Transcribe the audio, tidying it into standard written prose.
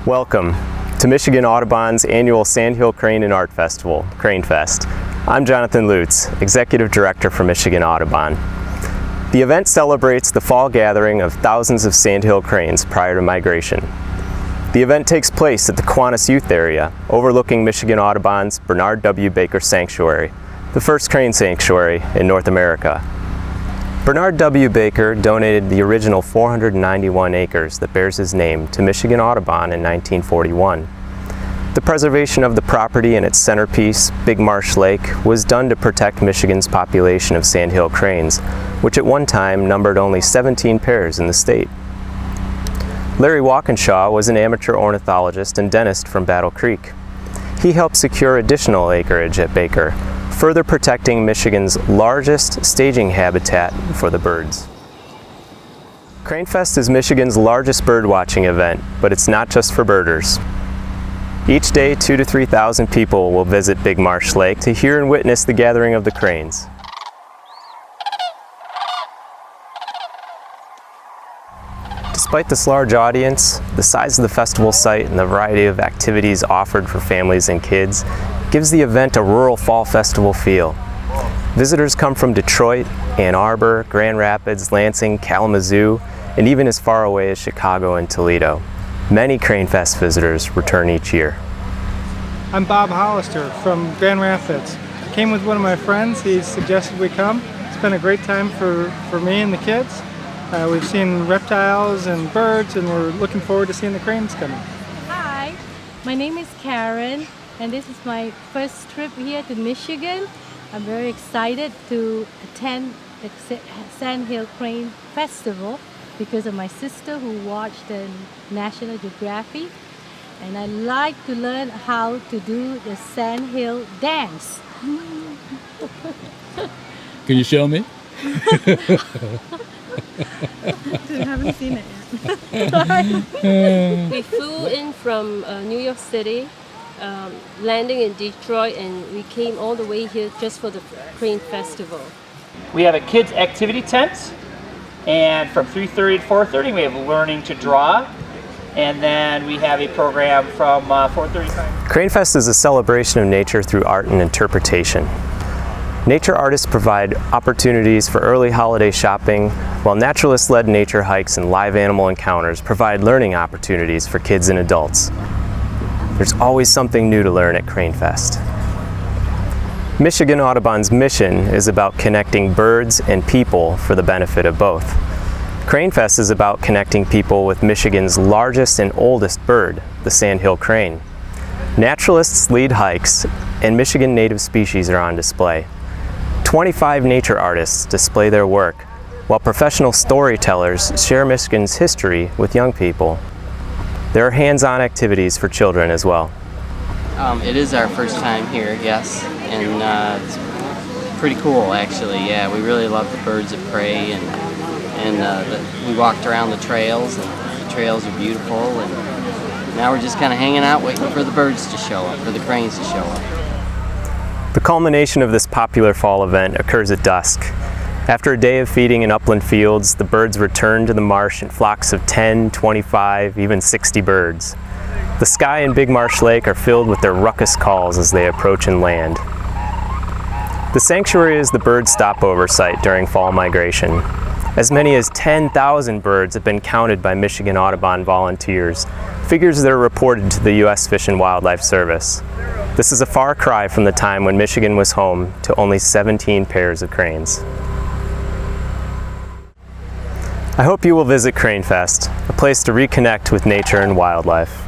Welcome to Michigan Audubon's annual Sandhill Crane and Art Festival, CraneFest. I'm Jonathan Lutz, Executive Director for Michigan Audubon. The event celebrates the fall gathering of thousands of Sandhill cranes prior to migration. The event takes place at the Kiwanis Youth Area, overlooking Michigan Audubon's Bernard W. Baker Sanctuary, the first crane sanctuary in North America. Bernard W. Baker donated the original 491 acres that bears his name to Michigan Audubon in 1941. The preservation of the property and its centerpiece, Big Marsh Lake, was done to protect Michigan's population of sandhill cranes, which at one time numbered only 17 pairs in the state. Larry Walkinshaw was an amateur ornithologist and dentist from Battle Creek. He helped secure additional acreage at Baker, further protecting Michigan's largest staging habitat for the birds. CraneFest is Michigan's largest birdwatching event, but it's not just for birders. Each day, 2,000 to 3,000 people will visit Big Marsh Lake to hear and witness the gathering of the cranes. Despite this large audience, the size of the festival site and the variety of activities offered for families and kids gives the event a rural fall festival feel. Visitors come from Detroit, Ann Arbor, Grand Rapids, Lansing, Kalamazoo, and even as far away as Chicago and Toledo. Many CraneFest visitors return each year. I'm Bob Hollister from Grand Rapids. I came with one of my friends. He suggested we come. It's been a great time for me and the kids. We've seen reptiles and birds, and we're looking forward to seeing the cranes coming. Hi, my name is Karen, and this is my first trip here to Michigan. I'm very excited to attend the Sandhill Crane Festival because of my sister who watched the National Geographic, and I like to learn how to do the Sandhill dance. Can you show me? I haven't seen it yet. We flew in from New York City, landing in Detroit, and we came all the way here just for the Crane Festival. We have a kids activity tent, and from 3:30 to 4:30 we have learning to draw, and then we have a program from 4:35. CraneFest is a celebration of nature through art and interpretation. Nature artists provide opportunities for early holiday shopping, while naturalist-led nature hikes and live animal encounters provide learning opportunities for kids and adults. There's always something new to learn at CraneFest. Michigan Audubon's mission is about connecting birds and people for the benefit of both. CraneFest is about connecting people with Michigan's largest and oldest bird, the Sandhill crane. Naturalists lead hikes, and Michigan native species are on display. 25 nature artists display their work, while professional storytellers share Michigan's history with young people. There are hands-on activities for children as well. It is our first time here, yes, and it's pretty cool actually. Yeah, we really love the birds of prey, and we walked around the trails, and the trails are beautiful, and now we're just kind of hanging out waiting for the birds to show up, for the cranes to show up. The culmination of this popular fall event occurs at dusk. After a day of feeding in upland fields, the birds return to the marsh in flocks of 10, 25, even 60 birds. The sky and Big Marsh Lake are filled with their ruckus calls as they approach and land. The sanctuary is the bird stopover site during fall migration. As many as 10,000 birds have been counted by Michigan Audubon volunteers, figures that are reported to the U.S. Fish and Wildlife Service. This is a far cry from the time when Michigan was home to only 17 pairs of cranes. I hope you will visit CraneFest, a place to reconnect with nature and wildlife.